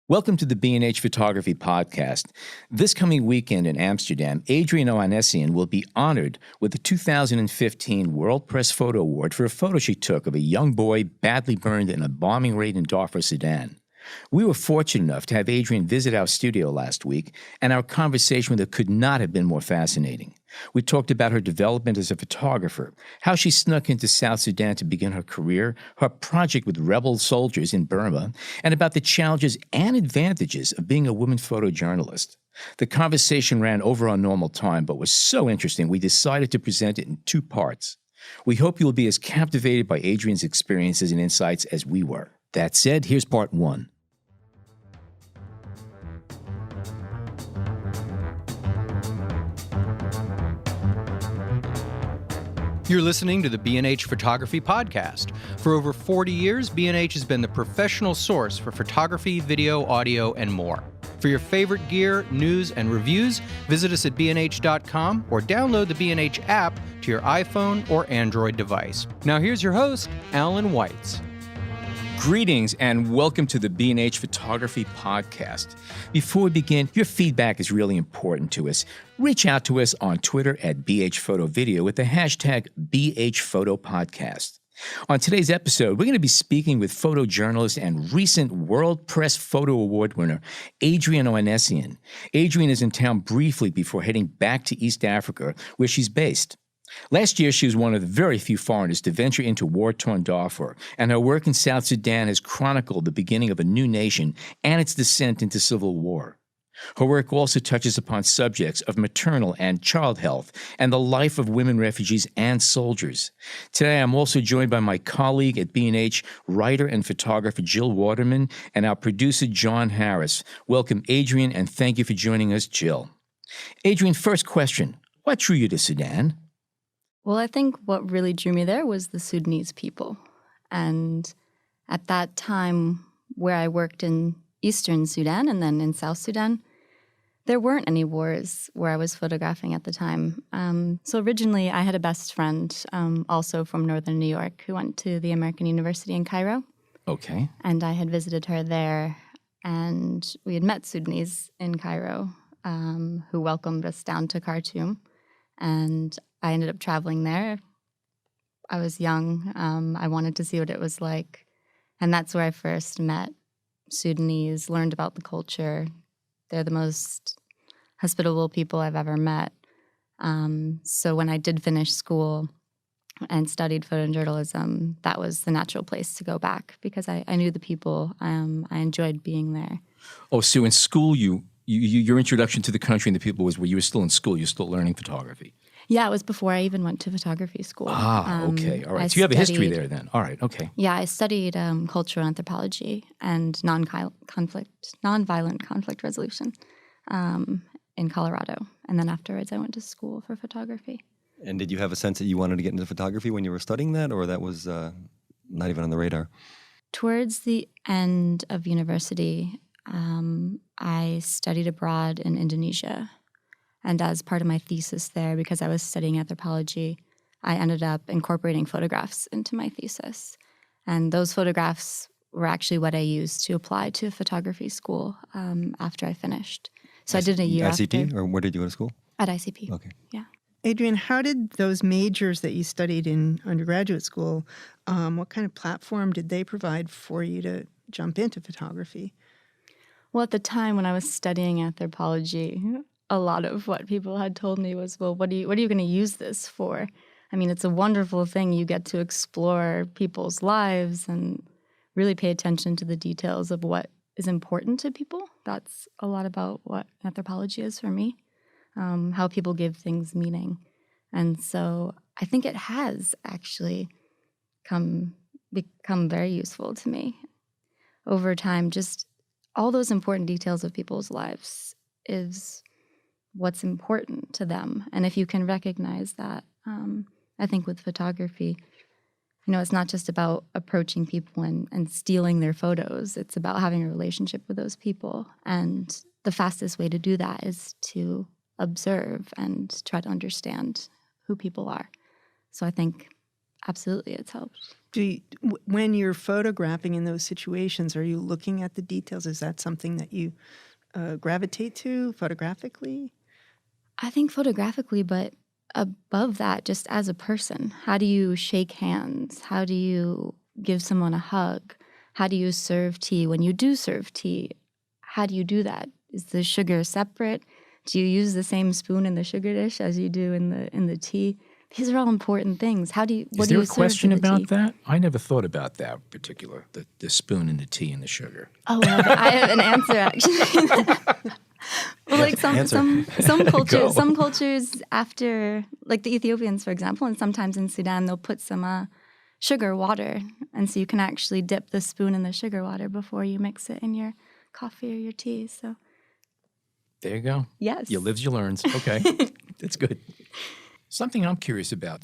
Welcome to the B&H Photography Podcast. This coming weekend in Amsterdam, Adriane Ohanesian will be honored with the 2015 World Press Photo Award for a photo she took of a young boy badly burned in a bombing raid in Darfur, Sudan. We were fortunate enough to have Adriane visit our studio last week, and our conversation with her could not have been more fascinating. We talked about her development as a photographer, how she snuck into South Sudan to begin her career, her project with rebel soldiers in Burma, and about the challenges and advantages of being a woman photojournalist. The conversation ran over our normal time, but was so interesting we decided to present it in two parts. We hope you'll be as captivated by Adriane's experiences and insights as we were. That said, here's part one. You're listening to the B&H Photography Podcast. For over 40 years, B&H has been the professional source for photography, video, audio, and more. For your favorite gear, news, and reviews, visit us at bnh.com or download the B&H app to your iPhone or Android device. Now here's your host, Alan Weitz. Greetings and welcome to the B&H Photography Podcast. Before we begin, your feedback is really important to us. Reach out to us on Twitter at BHPhotoVideo with the hashtag BHPhotoPodcast. On today's episode, we're going to be speaking with photojournalist and recent World Press Photo Award winner, Adriane Ohanesian. Adriane is in town briefly before heading back to East Africa, where she's based. Last year, she was one of the very few foreigners to venture into war-torn Darfur, and her work in South Sudan has chronicled the beginning of a new nation and its descent into civil war. Her work also touches upon subjects of maternal and child health and the life of women refugees and soldiers. Today, I'm also joined by my colleague at B&H, writer and photographer Jill Waterman, and our producer John Harris. Welcome, Adriane, and thank you for joining us, Jill. Adriane, first question. What drew you to Sudan? Well, I think what really drew me there was the Sudanese people. And at that time, where I worked in Eastern Sudan and then in South Sudan, there weren't any wars where I was photographing at the time. So originally, I had a best friend, also from northern New York, who went to the American University in Cairo. Okay. And I had visited her there, and we had met Sudanese in Cairo, who welcomed us down to Khartoum. And I ended up traveling there. I was young. I wanted to see what it was like. And that's where I first met Sudanese, learned about the culture. They're the most hospitable people I've ever met. So when I did finish school and studied photojournalism, that was the natural place to go back because I knew the people. I enjoyed being there. Oh, so in school, your introduction to the country and the people was when you were still in school, you were still learning photography. Yeah, it was before I even went to photography school. Okay. All right. So you have a history there then. All right. Okay. Yeah, I studied cultural anthropology and nonviolent conflict resolution in Colorado. And then afterwards, I went to school for photography. And did you have a sense that you wanted to get into photography when you were studying that, or that was not even on the radar? Towards the end of university, I studied abroad in Indonesia. And as part of my thesis there, because I was studying anthropology, I ended up incorporating photographs into my thesis. And those photographs were actually what I used to apply to photography school after I finished. So I did a year ICP, after. or where did you go to school? At ICP. Okay. Yeah. Adriane, how did those majors that you studied in undergraduate school, what kind of platform did they provide for you to jump into photography? Well, at the time when I was studying anthropology, a lot of what people had told me was, well, what are you going to use this for? I mean, it's a wonderful thing. You get to explore people's lives and really pay attention to the details of what is important to people. That's a lot about what anthropology is for me, how people give things meaning. And so I think it has actually become very useful to me. Over time, just all those important details of people's lives is what's important to them. And if you can recognize that, I think with photography, it's not just about approaching people and stealing their photos. It's about having a relationship with those people. And the fastest way to do that is to observe and try to understand who people are. So I think absolutely it's helped. When you're photographing in those situations, are you looking at the details? Is that something that you gravitate to photographically? I think photographically, but above that, just as a person, how do you shake hands? How do you give someone a hug? How do you serve tea? When you do serve tea, how do you do that? Is the sugar separate? Do you use the same spoon in the sugar dish as you do in the tea? These are all important things. Is there a question about that? I never thought about that particular, the spoon and the tea and the sugar. Oh, I have an answer actually. Well, like some cultures after, like the Ethiopians, for example, and sometimes in Sudan, they'll put some sugar water, and so you can actually dip the spoon in the sugar water before you mix it in your coffee or your tea. So there you go. Yes, you lives, you learns. Okay, that's good. Something I'm curious about.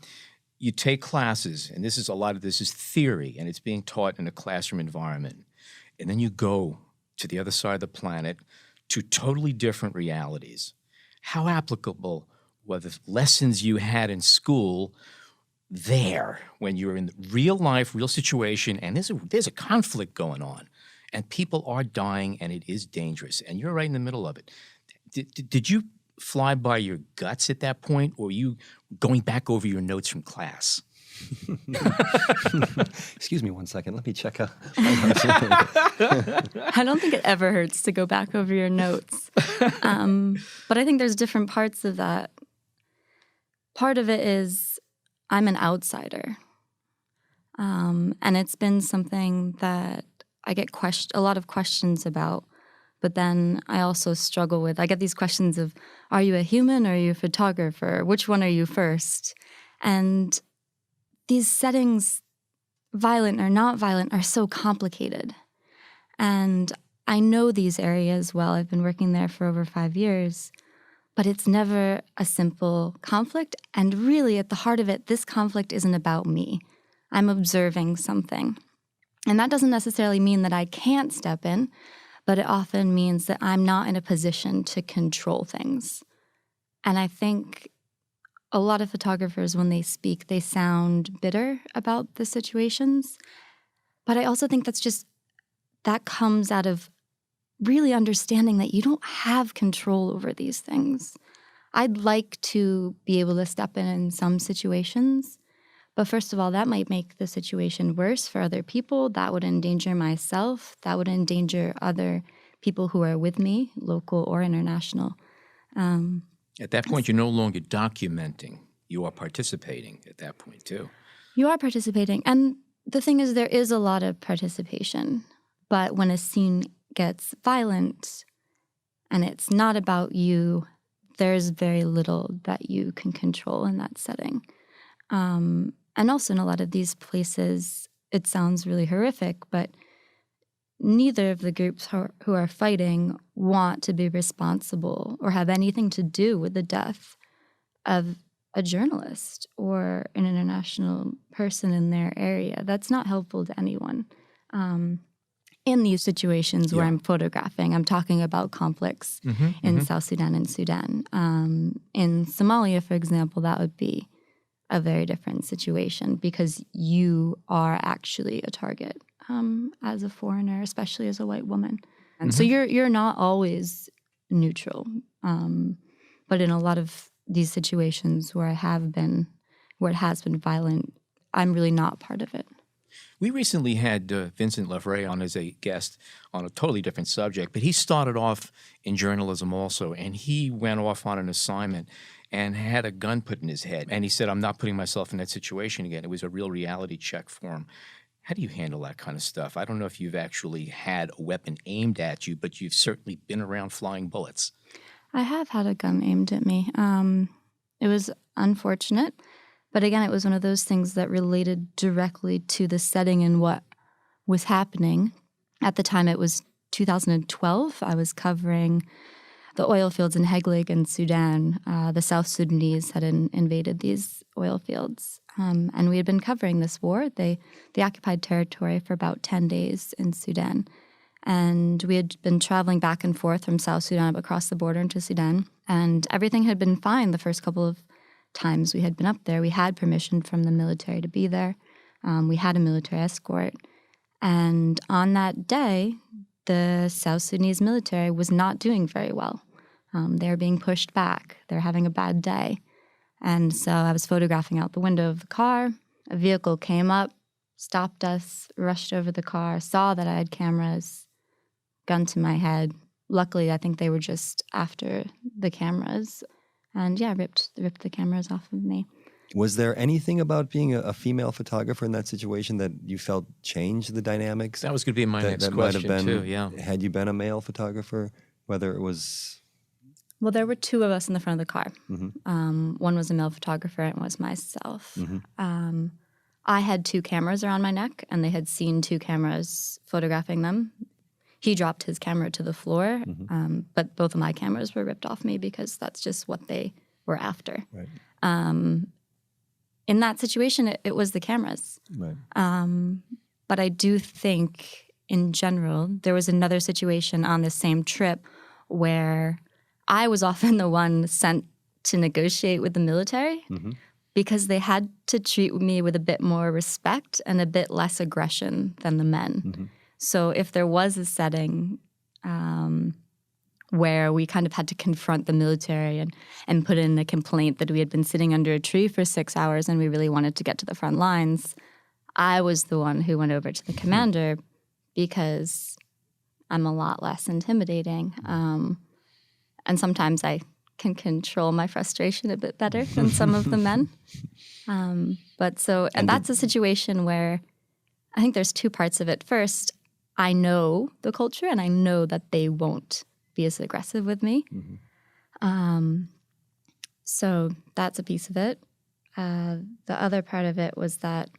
You take classes, and a lot of this is theory, and it's being taught in a classroom environment, and then you go to the other side of the planet to totally different realities. How applicable were the lessons you had in school there when you're in real life, real situation, and there's a conflict going on, and people are dying, and it is dangerous, and you're right in the middle of it. Did you fly by your guts at that point, or are you going back over your notes from class? Excuse me 1 second. Let me check out. I don't think it ever hurts to go back over your notes. But I think there's different parts of that. Part of it is I'm an outsider. And it's been something that I get a lot of questions about. But then I also struggle with, I get these questions of, are you a human or are you a photographer? Which one are you first? And these settings, violent or not violent, are so complicated. And I know these areas well. I've been working there for over 5 years. But it's never a simple conflict. And really, at the heart of it, this conflict isn't about me. I'm observing something. And that doesn't necessarily mean that I can't step in, but it often means that I'm not in a position to control things. And I think a lot of photographers, when they speak, they sound bitter about the situations. But I also think that comes out of really understanding that you don't have control over these things. I'd like to be able to step in some situations, but first of all, that might make the situation worse for other people. That would endanger myself. That would endanger other people who are with me, local or international. At that point, you're no longer documenting. You are participating at that point, too. You are participating. And the thing is, there is a lot of participation. But when a scene gets violent and it's not about you, there's very little that you can control in that setting. And also in a lot of these places, it sounds really horrific, but neither of the groups who are fighting want to be responsible or have anything to do with the death of a journalist or an international person in their area. That's not helpful to anyone. In these situations where I'm photographing, I'm talking about conflicts in South Sudan and Sudan. In Somalia, for example, that would be a very different situation because you are actually a target as a foreigner, especially as a white woman. And so you're not always neutral. But in a lot of these situations where it has been violent, I'm really not part of it. We recently had Vincent Lavray on as a guest on a totally different subject, but he started off in journalism also, and he went off on an assignment and had a gun put in his head. And he said, I'm not putting myself in that situation again. It was a real reality check for him. How do you handle that kind of stuff? I don't know if you've actually had a weapon aimed at you, but you've certainly been around flying bullets. I have had a gun aimed at me. It was unfortunate. But again, it was one of those things that related directly to the setting and what was happening. At the time, it was 2012. I was covering the oil fields in Heglig in Sudan. The South Sudanese had invaded these oil fields. And we had been covering this war. They occupied territory for about 10 days in Sudan. And we had been traveling back and forth from South Sudan across the border into Sudan. And everything had been fine the first couple of times we had been up there, we had permission from the military to be there. We had a military escort. And on that day, the South Sudanese military was not doing very well. They're being pushed back. They're having a bad day. And so I was photographing out the window of the car. A vehicle came up, stopped us, rushed over the car, saw that I had cameras, gun to my head. Luckily, I think they were just after the cameras. And yeah, ripped the cameras off of me. Was there anything about being a female photographer in that situation that you felt changed the dynamics? That was going to be my next that might question, have been, too, yeah. Had you been a male photographer, whether it was... Well, there were two of us in the front of the car. Mm-hmm. One was a male photographer and one was myself. Mm-hmm. I had two cameras around my neck, and they had seen two cameras photographing them. He dropped his camera to the floor, but both of my cameras were ripped off me because that's just what they were after. Right. In that situation, it was the cameras. Right. But I do think, in general, there was another situation on this same trip where I was often the one sent to negotiate with the military because they had to treat me with a bit more respect and a bit less aggression than the men. So if there was a setting where we kind of had to confront the military and put in a complaint that we had been sitting under a tree for 6 hours and we really wanted to get to the front lines, I was the one who went over to the commander because I'm a lot less intimidating. And sometimes I can control my frustration a bit better than some of the men. And that's a situation where I think there's two parts of it. First, I know the culture and I know that they won't be as aggressive with me. So that's a piece of it. The other part of it was that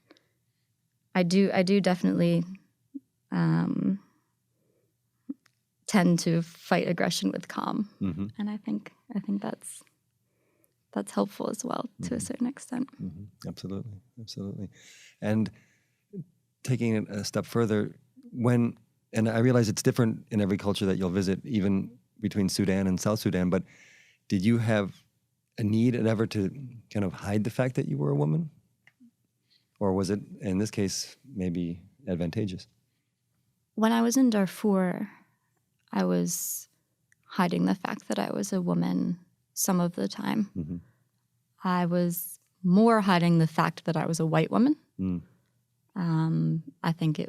I do definitely tend to fight aggression with calm, and I think that's helpful as well to a certain extent. Absolutely. And taking it a step further, and I realize it's different in every culture that you'll visit, even between Sudan and South Sudan, but did you have a need ever to kind of hide the fact that you were a woman? Or was it, in this case, maybe advantageous? When I was in Darfur, I was hiding the fact that I was a woman some of the time. I was more hiding the fact that I was a white woman. I think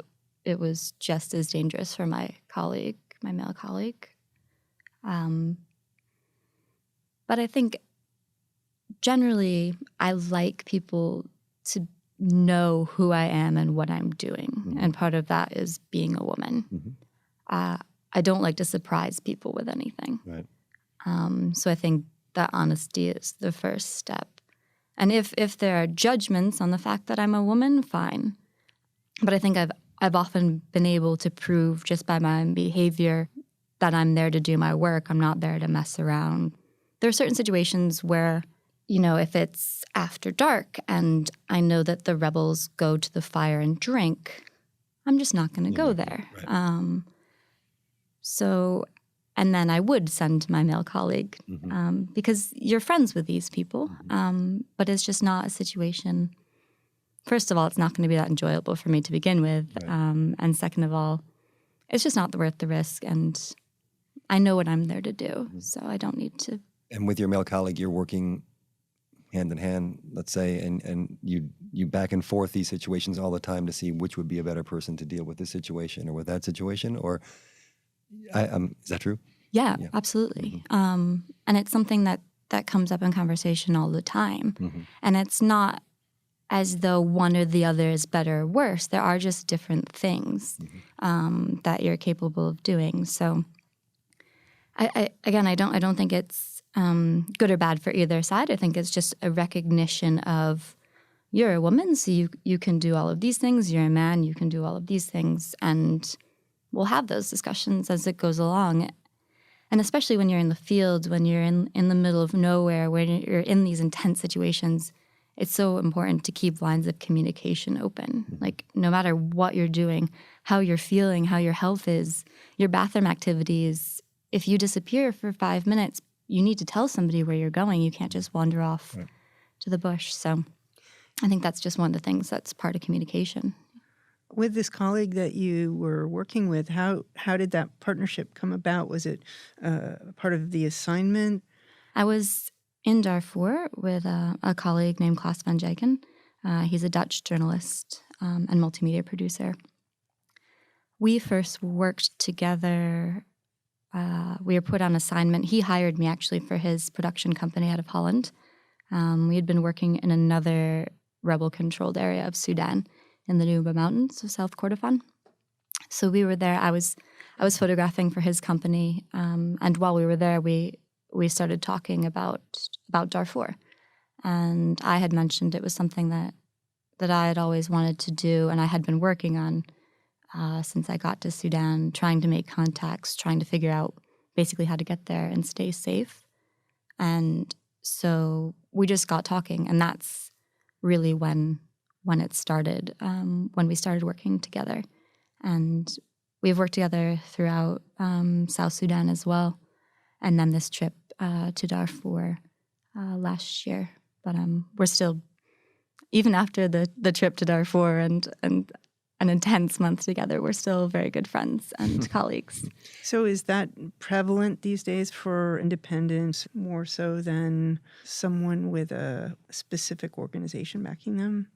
it was just as dangerous for my male colleague. But I think generally I like people to know who I am and what I'm doing. And part of that is being a woman. I don't like to surprise people with anything. Right. So I think that honesty is the first step. And if there are judgments on the fact that I'm a woman, fine. But I think I've often been able to prove just by my own behavior that I'm there to do my work. I'm not there to mess around. There are certain situations where, if it's after dark and I know that the rebels go to the fire and drink, I'm just not going to go there. Right. And then I would send my male colleague because you're friends with these people, but it's just not a situation. First of all, it's not going to be that enjoyable for me to begin with. Right. And second of all, it's just not worth the risk. And I know what I'm there to do, so I don't need to. And with your male colleague, you're working hand in hand, let's say, and you back and forth these situations all the time to see which would be a better person to deal with this situation or with that situation, or is that true? Yeah. Absolutely. And it's something that comes up in conversation all the time. And it's not as though one or the other is better or worse. There are just different things that you're capable of doing. So I don't think it's good or bad for either side. I think it's just a recognition of you're a woman, so you can do all of these things. You're a man, you can do all of these things. And we'll have those discussions as it goes along. And especially when you're in the field, when you're in the middle of nowhere, when you're in these intense situations, it's so important to keep lines of communication open. Like, no matter what you're doing, how you're feeling, how your health is, your bathroom activities, if you disappear for 5 minutes, you need to tell somebody where you're going. You can't just wander off the bush. So I think that's just one of the things that's part of communication. With this colleague that you were working with, how did that partnership come about? Was it part of the assignment? I was in Darfur with a colleague named Klaas van Dijken. He's a Dutch journalist and multimedia producer. We first worked together. We were put on assignment. He hired me actually for his production company out of Holland. We had been working in another rebel-controlled area of Sudan in the Nuba Mountains of South Kordofan. So we were there. I was photographing for his company, and while we were there, we started talking about Darfur. And I had mentioned it was something that I had always wanted to do, and I had been working on since I got to Sudan, trying to make contacts, trying to figure out basically how to get there and stay safe. And so we just got talking, and that's really when it started, when we started working together. And we've worked together throughout South Sudan as well, and then this trip to Darfur last year. But we're still, even after the trip to Darfur and an intense month together, we're still very good friends and colleagues. So is that prevalent these days for independents more so than someone with a specific organization backing them?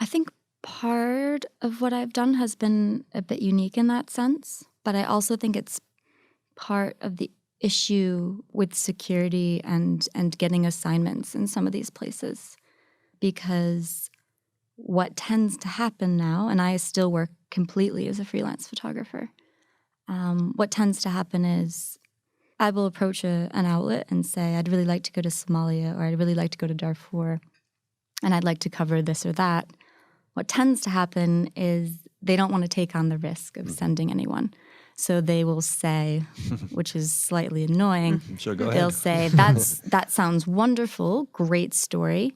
I think part of what I've done has been a bit unique in that sense, but I also think it's part of the issue with security and getting assignments in some of these places. Because what tends to happen now, and I still work completely as a freelance photographer, what tends to happen is I will approach an outlet and say, I'd really like to go to Somalia, or I'd really like to go to Darfur, and I'd like to cover this or that. What tends to happen is they don't want to take on the risk of sending anyone. So they will say, which is slightly annoying, Sure, go they'll ahead. say, that sounds wonderful, great story.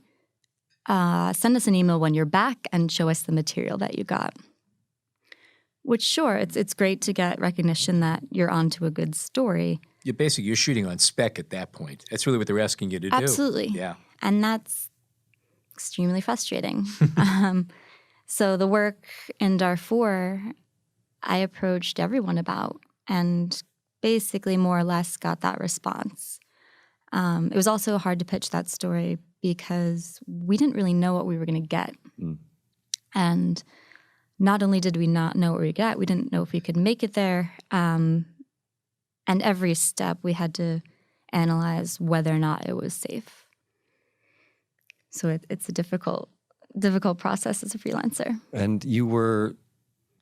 Send us an email when you're back and show us the material that you got. Which, sure, it's great to get recognition that you're onto a good story. You're shooting on spec at that point. That's really what they're asking you to do. Absolutely. Yeah. And that's extremely frustrating. So the work in Darfur, I approached everyone about and basically more or less got that response. It was also hard to pitch that story because we didn't really know what we were going to get. And not only did we not know what we would get, we didn't know if we could make it there. And every step we had to analyze whether or not it was safe. So it's a difficult process as a freelancer. And you were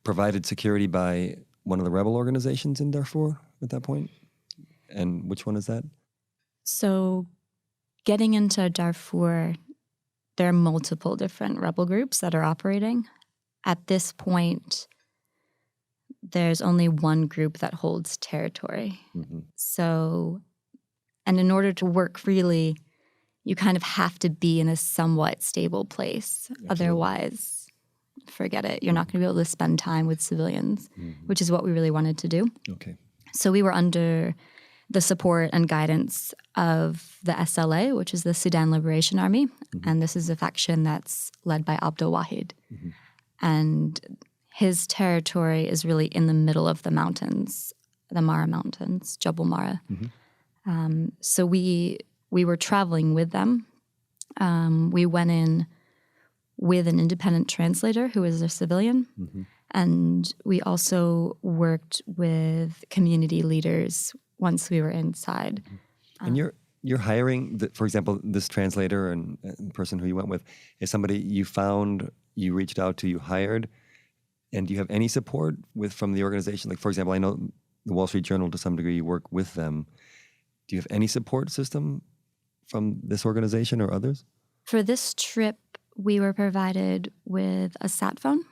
provided security by one of the rebel organizations in Darfur at that point? And which one is that? So getting into Darfur, there are multiple different rebel groups that are operating. At this point, there's only one group that holds territory. So, and in order to work freely, you kind of have to be in a somewhat stable place. Absolutely. Otherwise, forget it. You're not going to be able to spend time with civilians, which is what we really wanted to do. Okay. So we were under the support and guidance of the SLA, which is the Sudan Liberation Army. And this is a faction that's led by Abdul Wahid. And his territory is really in the middle of the mountains, the Mara Mountains, Jabal Mara. So we were traveling with them. We went in with an independent translator who was a civilian. And we also worked with community leaders once we were inside. And you're hiring, for example, this translator and the person who you went with is somebody you found, you reached out to, you hired. And do you have any support from the organization? Like, for example, I know the Wall Street Journal, to some degree, you work with them. Do you have any support system from this organization or others? For this trip, we were provided with a sat phone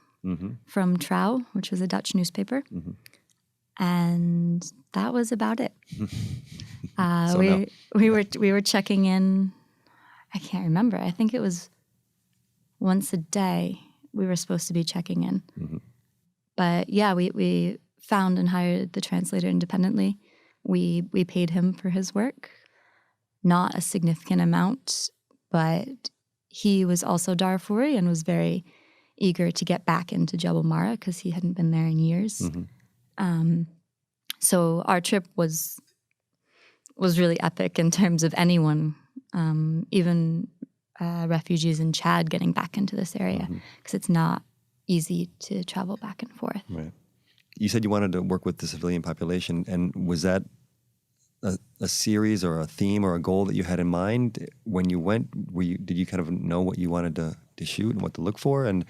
from Trouw, which was a Dutch newspaper. And that was about it. We were checking in, I can't remember. I think it was once a day we were supposed to be checking in. But yeah, we found and hired the translator independently. We paid him for his work. not a significant amount, but he was also Darfuri and was very eager to get back into Jebel Mara because he hadn't been there in years. So our trip was really epic in terms of anyone, even refugees in Chad getting back into this area, because it's not easy to travel back and forth. Right. You said you wanted to work with the civilian population, and was that a series or a theme or a goal that you had in mind when you went? Did you kind of know what you wanted to shoot and what to look for? And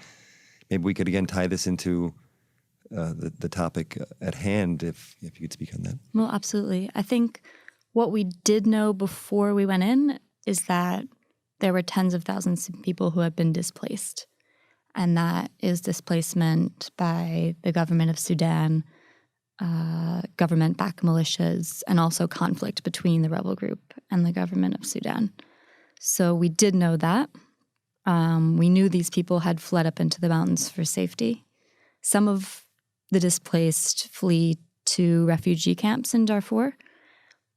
maybe we could again tie this into the topic at hand, if you could speak on that. Well, absolutely. I think what we did know before we went in is that there were tens of thousands of people who had been displaced. And that is displacement by the government of Sudan, government-backed militias, and also conflict between the rebel group and the government of Sudan. So we did know that. We knew these people had fled up into the mountains for safety. Some of the displaced flee to refugee camps in Darfur.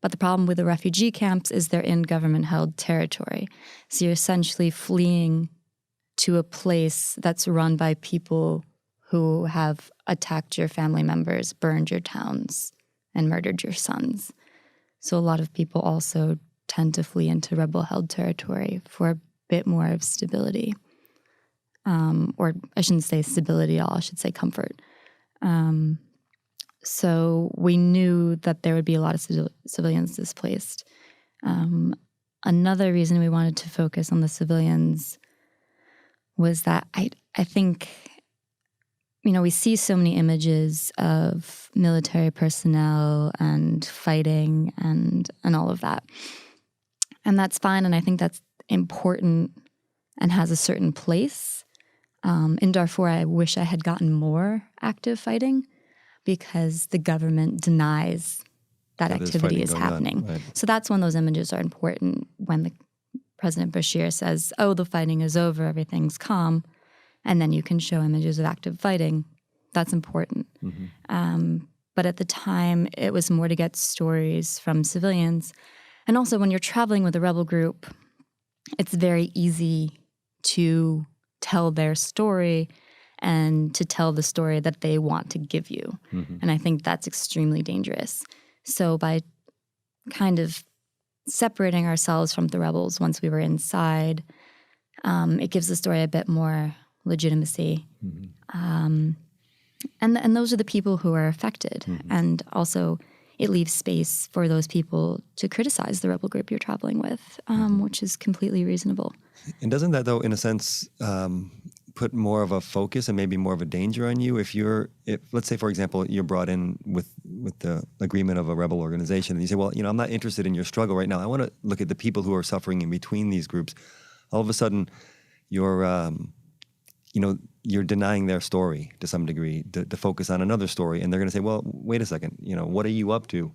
But the problem with the refugee camps is they're in government-held territory. So you're essentially fleeing to a place that's run by people who have attacked your family members, burned your towns, and murdered your sons. So a lot of people also tend to flee into rebel-held territory for a bit more of stability. Or I shouldn't say stability at all, I should say comfort. So we knew that there would be a lot of civilians displaced. Another reason we wanted to focus on the civilians was that I think, we see so many images of military personnel and fighting and all of that. And that's fine, and I think that's important and has a certain place. In Darfur, I wish I had gotten more active fighting because the government denies that activity is happening. Right. So that's when those images are important, when the President Bashir says, oh, the fighting is over, everything's calm, and then you can show images of active fighting. That's important. But at the time, it was more to get stories from civilians. And also, when you're traveling with a rebel group, it's very easy to tell their story and to tell the story that they want to give you. And I think that's extremely dangerous. So by kind of separating ourselves from the rebels once we were inside, it gives the story a bit more legitimacy. And those are the people who are affected. And also it leaves space for those people to criticize the rebel group you're traveling with, which is completely reasonable. And doesn't that, though, in a sense, put more of a focus and maybe more of a danger on you if let's say, for example, you're brought in with the agreement of a rebel organization and you say, well, I'm not interested in your struggle right now. I want to look at the people who are suffering in between these groups. All of a sudden, you're denying their story to some degree to focus on another story. And they're going to say, well, wait a second, what are you up to?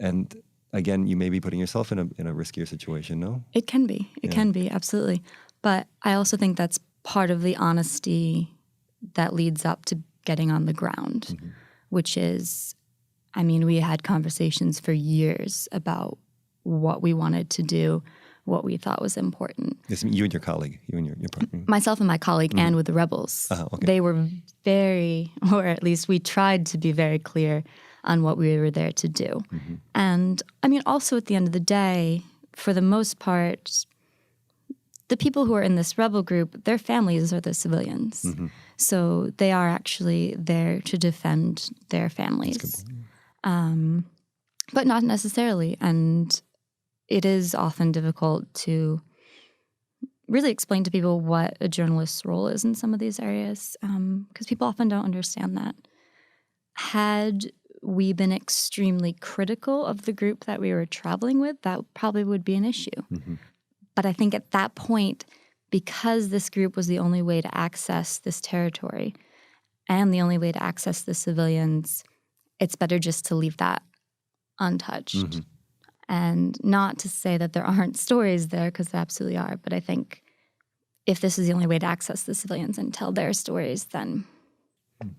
And again, you may be putting yourself in a riskier situation, no? It can be. It can be, absolutely. But I also think that's part of the honesty that leads up to getting on the ground, which is, we had conversations for years about what we wanted to do, what we thought was important. Yes, you and your colleague, you and your partner. Myself and my colleague, and with the rebels. Okay. They were or at least we tried to be very clear on what we were there to do. And also at the end of the day, for the most part, the people who are in this rebel group, their families are the civilians. So they are actually there to defend their families. But not necessarily. And it is often difficult to really explain to people what a journalist's role is in some of these areas, because people often don't understand that. Had we been extremely critical of the group that we were traveling with, that probably would be an issue. But I think at that point, because this group was the only way to access this territory and the only way to access the civilians, it's better just to leave that untouched. And not to say that there aren't stories there, because there absolutely are. But I think if this is the only way to access the civilians and tell their stories, then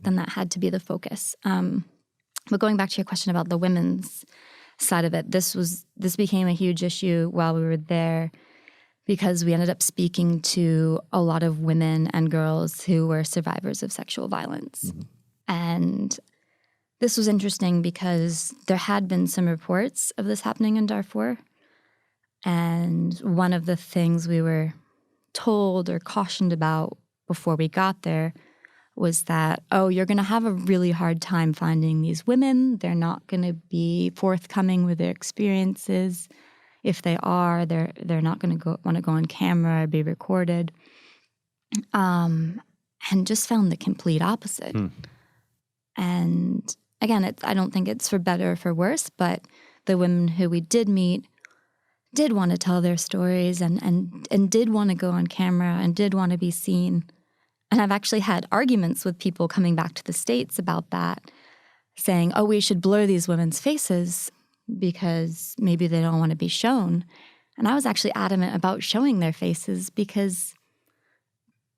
that had to be the focus. But going back to your question about the women's, side of it. This became a huge issue while we were there because we ended up speaking to a lot of women and girls who were survivors of sexual violence. Mm-hmm. And this was interesting because there had been some reports of this happening in Darfur. And one of the things we were told or cautioned about before we got there was that, oh, you're going to have a really hard time finding these women. They're not going to be forthcoming with their experiences. If they are, they're not going to want to go on camera or be recorded. And just found the complete opposite. And again, I don't think it's for better or for worse, but the women who we did meet did want to tell their stories and did want to go on camera and did want to be seen. And I've actually had arguments with people coming back to the States about that, saying, oh, we should blur these women's faces because maybe they don't want to be shown. And I was actually adamant about showing their faces because,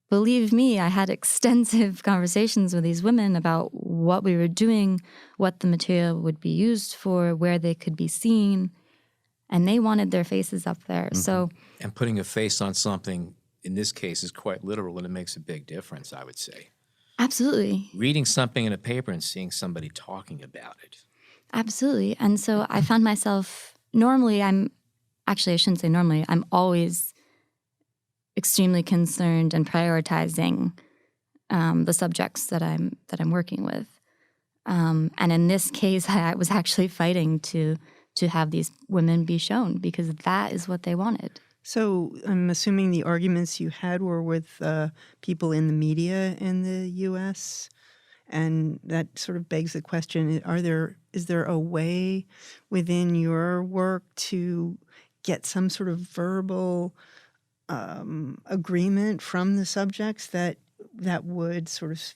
believe me, I had extensive conversations with these women about what we were doing, what the material would be used for, where they could be seen. And they wanted their faces up there. Mm-hmm. So, and putting a face on something, in this case, is quite literal, and it makes a big difference, I would say. Absolutely. Reading something in a paper and seeing somebody talking about it. Absolutely. And so I found myself, I shouldn't say normally, I'm always extremely concerned and prioritizing the subjects that I'm working with. And in this case, I was actually fighting to have these women be shown because that is what they wanted. So I'm assuming the arguments you had were with people in the media in the U.S., and that sort of begs the question, is there a way within your work to get some sort of verbal agreement from the subjects that would sort of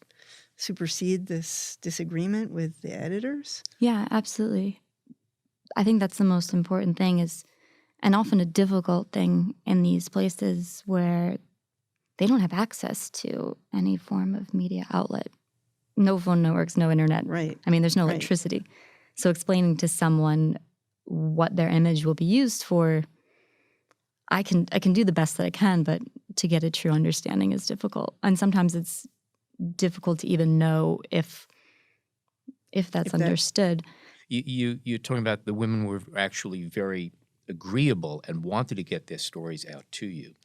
supersede this disagreement with the editors? Yeah, absolutely. I think that's the most important thing is, and often a difficult thing in these places where they don't have access to any form of media outlet. No phone networks, no internet. Right. I mean, there's no electricity. So explaining to someone what their image will be used for, I can do the best that I can, but to get a true understanding is difficult. And sometimes it's difficult to even know if that's understood. You're talking about the women were actually very agreeable and wanted to get their stories out to you.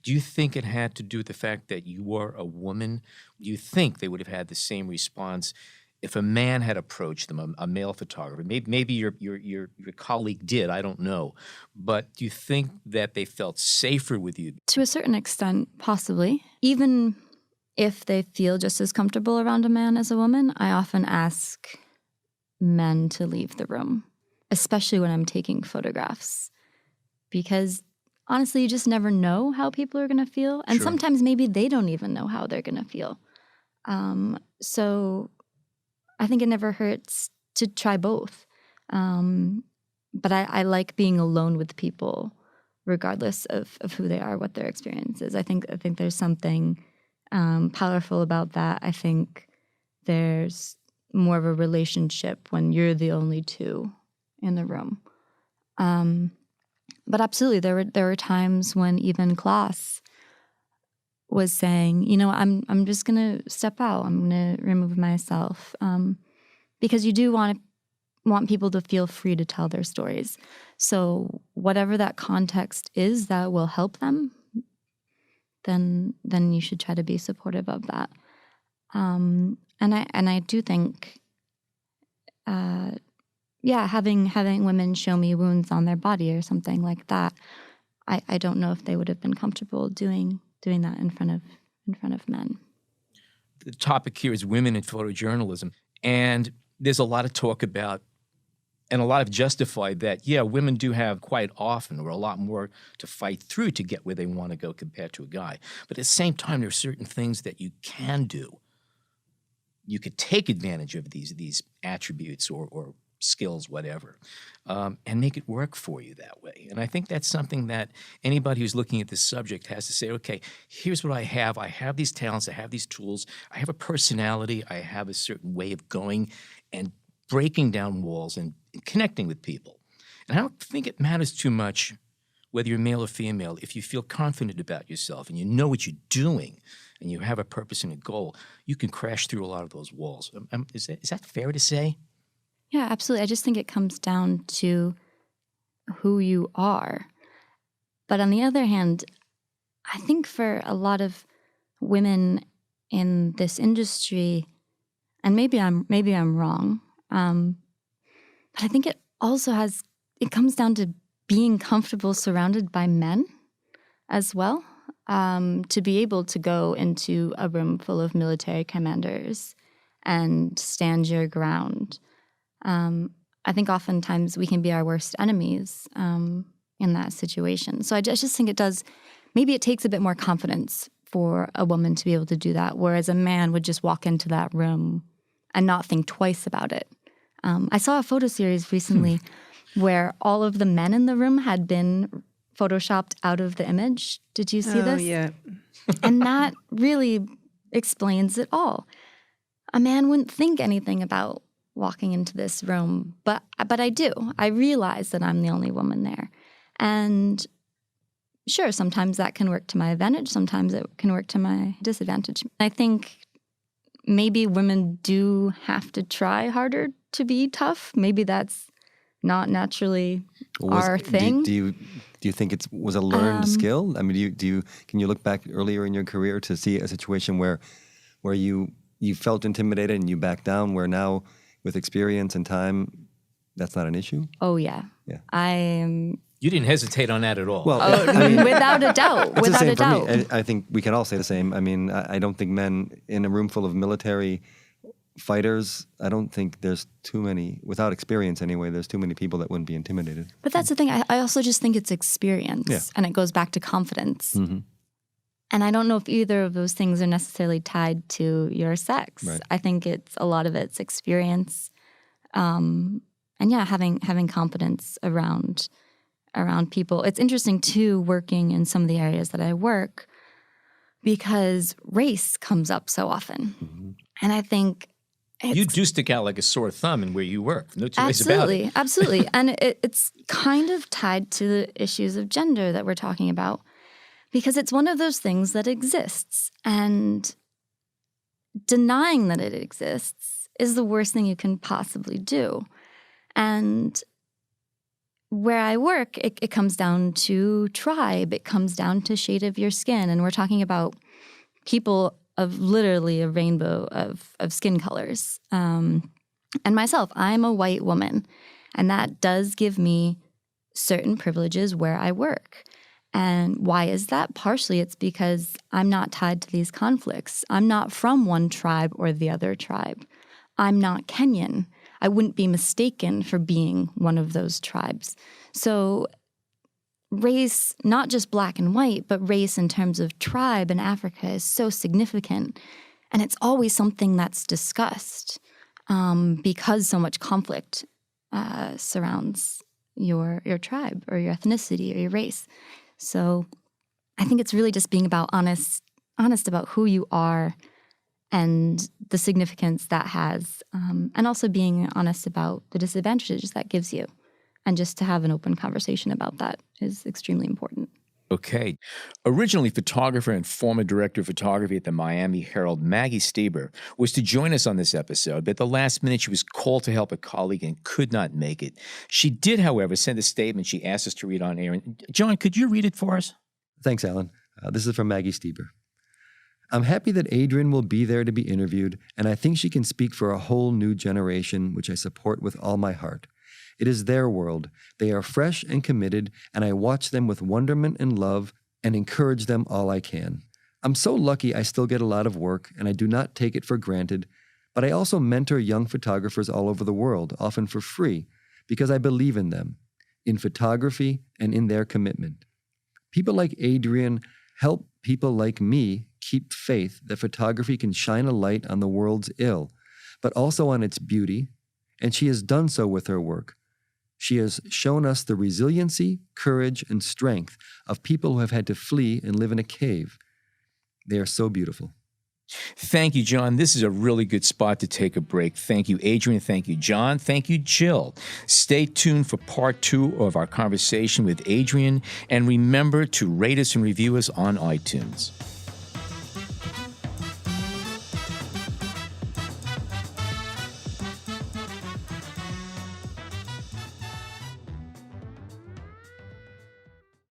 Do you think it had to do with the fact that you were a woman? Do you think they would have had the same response if a man had approached them, a male photographer? Maybe your colleague did, I don't know. But do you think that they felt safer with you? To a certain extent, possibly. Even if they feel just as comfortable around a man as a woman, I often ask men to leave the room, especially when I'm taking photographs. Because honestly, you just never know how people are going to feel. And sometimes maybe they don't even know how they're going to feel. So I think it never hurts to try both. But I like being alone with people, regardless of who they are, what their experience is. I think there's something powerful about that. I think there's more of a relationship when you're the only two in the room. But absolutely, there were times when even class was saying, I'm just going to step out. I'm going to remove myself. Because you do want people to feel free to tell their stories. So whatever that context is that will help them, then you should try to be supportive of that. And I do think, having women show me wounds on their body or something like that, I don't know if they would have been comfortable doing that in front of men. The topic here is women in photojournalism, and there's a lot of talk about, and a lot of justified that, women do have quite often or a lot more to fight through to get where they want to go compared to a guy. But at the same time, there are certain things that you can do. You could take advantage of these attributes or skills, whatever, and make it work for you that way. And I think that's something that anybody who's looking at this subject has to say, okay, here's what I have. I have these talents. I have these tools. I have a personality. I have a certain way of going and breaking down walls and connecting with people. And I don't think it matters too much whether you're male or female. If you feel confident about yourself and you know what you're doing and you have a purpose and a goal, you can crash through a lot of those walls. Is that fair to say? Yeah, absolutely. I just think it comes down to who you are. But on the other hand, I think for a lot of women in this industry, and maybe I'm wrong, but I think it also comes down to being comfortable surrounded by men as well, to be able to go into a room full of military commanders and stand your ground. I think oftentimes we can be our worst enemies in that situation. So I just think maybe it takes a bit more confidence for a woman to be able to do that, whereas a man would just walk into that room and not think twice about it. I saw a photo series recently where all of the men in the room had been photoshopped out of the image. Did you see this? Oh, yeah. And that really explains it all. A man wouldn't think anything about walking into this room, but I do. I realize that I'm the only woman there. And sure, sometimes that can work to my advantage. Sometimes it can work to my disadvantage. I think maybe women do have to try harder to be tough. Maybe that's not naturally our thing. Do you think it was a learned skill? I mean, can you look back earlier in your career to see a situation where you felt intimidated and you backed down, where now with experience and time, that's not an issue? Oh, yeah. You didn't hesitate on that at all. Well, I mean, without a doubt. It's Without the a same doubt. for me. I think we can all say the same. I mean, I don't think men in a room full of military fighters, I don't think there's too many, without experience anyway, there's too many people that wouldn't be intimidated. But that's the thing. I also just think it's experience. Yeah. And it goes back to confidence. Mm-hmm. And I don't know if either of those things are necessarily tied to your sex. Right. I think a lot of it's experience. And yeah, having confidence around people. It's interesting too, working in some of the areas that I work, because race comes up so often. Mm-hmm. And I think you do stick out like a sore thumb in where you work. No two ways about it. Absolutely. And it's kind of tied to the issues of gender that we're talking about, because it's one of those things that exists. And denying that it exists is the worst thing you can possibly do. And where I work, it comes down to tribe. It comes down to shade of your skin. And we're talking about people of literally a rainbow of skin colors. And myself, I'm a white woman. And that does give me certain privileges where I work. And why is that? Partially, it's because I'm not tied to these conflicts. I'm not from one tribe or the other tribe. I'm not Kenyan. I wouldn't be mistaken for being one of those tribes. So race, not just black and white, but race in terms of tribe in Africa is so significant. And it's always something that's discussed because so much conflict surrounds your tribe or your ethnicity or your race. So I think it's really just being about honest about who you are and the significance that has, and also being honest about the disadvantages that gives you. And just to have an open conversation about that is extremely important. Okay. Originally, photographer and former director of photography at the Miami Herald, Maggie Steber, was to join us on this episode, but at the last minute she was called to help a colleague and could not make it. She did, however, send a statement she asked us to read on air. And John, could you read it for us? Thanks, Alan. This is from Maggie Steber. I'm happy that Adriane will be there to be interviewed, and I think she can speak for a whole new generation, which I support with all my heart. It is their world. They are fresh and committed, and I watch them with wonderment and love and encourage them all I can. I'm so lucky I still get a lot of work, and I do not take it for granted, but I also mentor young photographers all over the world, often for free, because I believe in them, in photography, and in their commitment. People like Adriane help people like me keep faith that photography can shine a light on the world's ill, but also on its beauty, and she has done so with her work. She has shown us the resiliency, courage, and strength of people who have had to flee and live in a cave. They are so beautiful. Thank you, John. This is a really good spot to take a break. Thank you, Adriane. Thank you, John. Thank you, Jill. Stay tuned for part 2 of our conversation with Adriane, and remember to rate us and review us on iTunes.